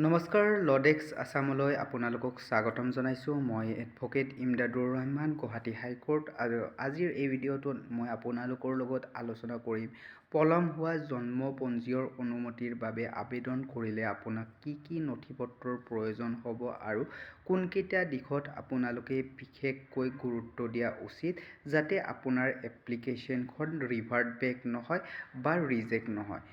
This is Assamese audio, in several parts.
নমস্কাৰ, লডেক্স আছামলৈ আপোনালোকক স্বাগতম জনাইছোঁ। মই এডভোকেট ইমদাদুৰ ৰহমান, গুৱাহাটী হাইকোৰ্ট। আৰু আজিৰ এই ভিডিঅ'টোত মই আপোনালোকৰ লগত আলোচনা কৰিম পলম হোৱা জন্ম পঞ্জীয়ৰ অনুমতিৰ বাবে আবেদন কৰিলে আপোনাক কি কি নথিপত্ৰৰ প্ৰয়োজন হ'ব আৰু কোনকেইটা দিশত আপোনালোকে বিশেষকৈ গুৰুত্ব দিয়া উচিত যাতে আপোনাৰ এপ্লিকেশ্যনখন ৰিভাৰ্ট বেক নহয় বা ৰিজেক্ট নহয়।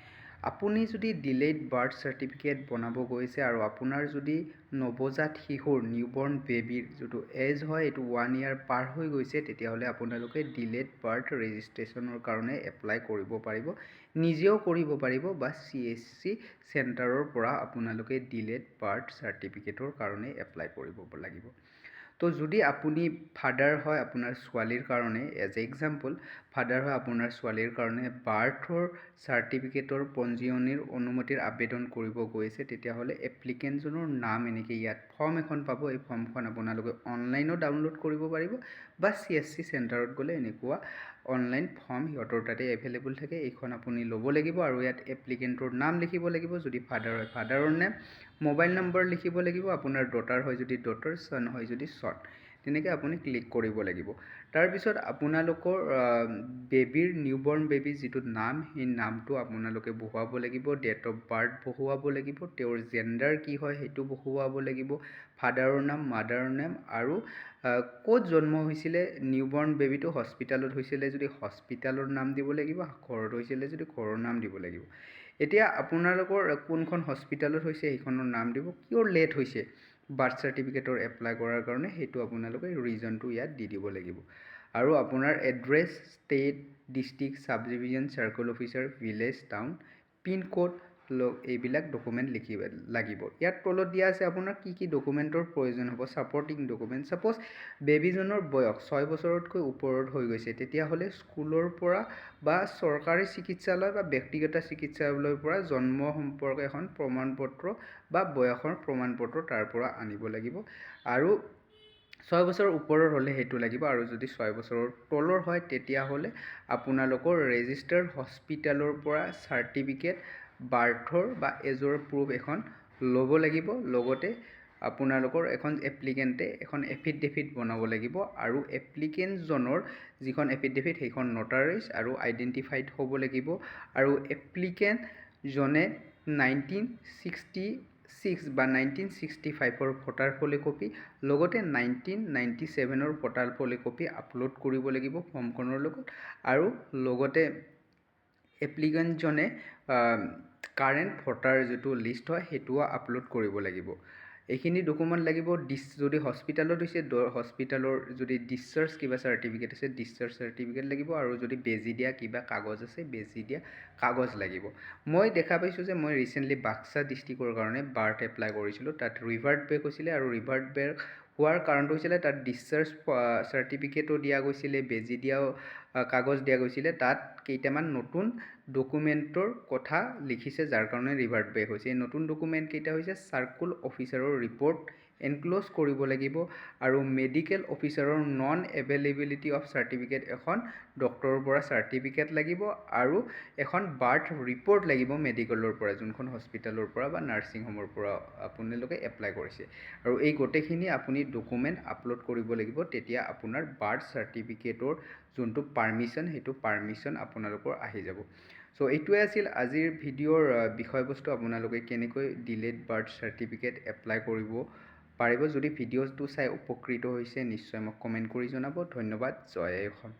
আপুনি যদি ডিলেড বাৰ্থ চাৰ্টিফিকেট বনাব গৈছে আৰু আপোনাৰ যদি নৱজাত শিশুৰ নিউবৰ্ণ বেবীৰ যিটো এজ হয় এইটো 1 year পাৰ হৈ গৈছে, তেতিয়াহ'লে আপোনালোকে ডিলেড বাৰ্থ ৰেজিষ্ট্ৰেশ্যনৰ কাৰণে এপ্লাই কৰিব পাৰিব। নিজেও কৰিব পাৰিব বা CSC চেণ্টাৰৰ পৰা আপোনালোকে ডিলেড বাৰ্থ চাৰ্টিফিকেটৰ কাৰণে এপ্লাই কৰিব লাগিব। তো যদি আপুনি ফাদাৰ হয় আপোনাৰ ছোৱালীৰ কাৰণে, এজ এ এক্সাম্পল ফাদাৰ হয় আপোনাৰ ছোৱালীৰ কাৰণে বাৰ্থৰ চাৰ্টিফিকেটৰ পঞ্জীয়নীৰ অনুমতিৰ আবেদন কৰিব গৈছে, তেতিয়াহ'লে এপ্লিকেণ্টজনৰ নাম এনেকৈ ইয়াত ফৰ্ম এখন পাব। এই ফৰ্মখন আপোনালোকে অনলাইনো ডাউনলোড কৰিব পাৰিব বা CSC চেণ্টাৰত গ'লে এনেকুৱা অনলাইন ফৰ্ম সিহঁতৰ তাতে এভেইলেবল থাকে, এইখন আপুনি ল'ব লাগিব। আৰু ইয়াত এপ্লিকেণ্টৰ নাম লিখিব লাগিব, যদি ফাদাৰ হয় ফাদাৰৰ নেম, মোবাইল নম্বৰ লিখিব লাগিব, আপোনাৰ ডটাৰ হয় যদি ডটাৰ, চন হয় যদি চন, তেনেকৈ আপুনি ক্লিক কৰিব লাগিব। তাৰপিছত আপোনালোকৰ বেবীৰ নিউবৰ্ণ বেবী যিটো নাম, সেই নামটো আপোনালোকে বহুৱাব লাগিব, ডেট অফ বাৰ্থ বহুৱাব লাগিব, তেওঁৰ জেণ্ডাৰ কি হয় সেইটো বহুৱাব লাগিব, ফাদাৰৰ নাম, মাদাৰৰ নাম, আৰু ক'ত জন্ম হৈছিলে নিউবৰ্ণ বেবীটো, হস্পিটেলত হৈছিলে যদি হস্পিটেলৰ নাম দিব লাগিব, ঘৰত হৈছিলে যদি ঘৰৰ নাম দিব লাগিব। এতিয়া আপোনালোকৰ কোনখন হস্পিটেলত হৈছে সেইখনৰ নাম দিব, কিয় লেট হৈছে বাৰ্থ চাৰ্টিফিকেটৰ এপ্লাই কৰাৰ কাৰণে সেইটো আপোনালোকে ৰিজনটো ইয়াত দি দিব লাগিব। আৰু আপোনাৰ এড্ৰেছ, ষ্টেট, ডিষ্ট্ৰিক্ট, চাব division, circle officer, village, town, pin code, এইবিলাক ডকুমেণ্ট লিখিব লাগিব। ইয়াত তলত দিয়া আছে আপোনাৰ কি কি ডকুমেণ্টৰ প্ৰয়োজন হ'ব। ছাপৰ্টিং ডকুমেণ্ট, ছাপ'জ বেবীজনৰ বয়স 6 বছৰতকৈ ওপৰত হৈ গৈছে, তেতিয়াহ'লে স্কুলৰ পৰা বা চৰকাৰী চিকিৎসালয় বা ব্যক্তিগত চিকিৎসালয়ৰ পৰা জন্ম সম্পৰ্কে এখন প্ৰমাণপত্ৰ বা বয়সৰ প্ৰমাণপত্ৰ তাৰ পৰা আনিব লাগিব। আৰু 6 বছৰৰ ওপৰৰ হ'লে সেইটো লাগিব, আৰু যদি 6 বছৰৰ তলৰ হয় তেতিয়াহ'লে আপোনালোকৰ ৰেজিষ্টাৰ্ড হস্পিটেলৰ পৰা চাৰ্টিফিকেট বাৰ্থৰ বা এজৰ প্ৰুফ এখন ল'ব লাগিব। লগতে আপোনালোকৰ এখন এপ্লিকেণ্টে এখন এফিডেভিট বনাব লাগিব, আৰু এপ্লিকেণ্টজনৰ যিখন এফিডেভিট সেইখন নটাৰাইজ আৰু আইডেণ্টিফাইড হ'ব লাগিব। আৰু এপ্লিকেণ্টজনে 1966 বা 1965ৰ ভোটাৰ ফটোকপি, লগতে 1997ৰ ভোটাৰ ফটোকপি আপলোড কৰিব লাগিব ফৰ্মখনৰ লগত। আৰু লগতে এপ্লিকেণ্টজনে কাৰেণ্ট ভোটাৰ যিটো লিষ্ট হয় সেইটোও আপলোড কৰিব লাগিব। এইখিনি ডকুমেণ্ট লাগিব। যদি হস্পিটেলত হৈছে হস্পিটেলৰ যদি ডিছচাৰ্জ কিবা চাৰ্টিফিকেট আছে ডিছচাৰ্জ চাৰ্টিফিকেট লাগিব, আৰু যদি বেজি দিয়া কিবা কাগজ আছে বেজি দিয়া কাগজ লাগিব। মই দেখা পাইছোঁ যে মই ৰিচেণ্টলি বাক্সা ডিষ্ট্ৰিক্টৰ কাৰণে বাৰ্থ এপ্লাই কৰিছিলোঁ, তাত ৰিভাৰ্ট বেক হৈছিলে, আৰু ৰিভাৰ্ট বেক হোৱাৰ কাৰণটো হৈছিলে তাত ডিছচাৰ্জ চাৰ্টিফিকেটো দিয়া গৈছিলে, বেজি দিয়াও কাগজ দিয়া গৈছিলে, তাত কেইটামান নতুন ডকুমেণ্টৰ কথা লিখিছে যাৰ কাৰণে ৰিভাৰ্ট বেক হৈছে। এই নতুন ডকুমেণ্ট কেইটা হৈছে চাৰ্কুল অফিচাৰৰ ৰিপৰ্ট এনক্ল'জ কৰিব লাগিব, আৰু মেডিকেল অফিচাৰৰ নন এভেইলেবিলিটি অফ চাৰ্টিফিকেট এখন ডক্টৰৰ পৰা চাৰ্টিফিকেট লাগিব, আৰু এখন বাৰ্থ ৰিপৰ্ট লাগিব মেডিকেলৰ পৰা, যোনখন হস্পিটেলৰ পৰা বা নাৰ্ছিং হোমৰ পৰা আপোনালোকে এপ্লাই কৰিছে। আৰু এই গোটেইখিনি আপুনি ডকুমেণ্ট আপলোড কৰিব লাগিব, তেতিয়া আপোনাৰ বাৰ্থ চাৰ্টিফিকেটৰ যোনটো পাৰ্মিশ্যন সেইটো পাৰ্মিশ্যন আপোনালোকৰ আহি যাব। চ' এইটোৱে আছিল আজিৰ ভিডিঅ'ৰ বিষয়বস্তু। আপোনালোকে কেনেকৈ ডিলেড বাৰ্থ চাৰ্টিফিকেট এপ্লাই কৰিব পাৰিব। যদি ভিডিঅ'টো চাই উপকৃত হৈছে নিশ্চয় মোক কমেণ্ট কৰি জনাব। ধন্যবাদ। জয় অসম।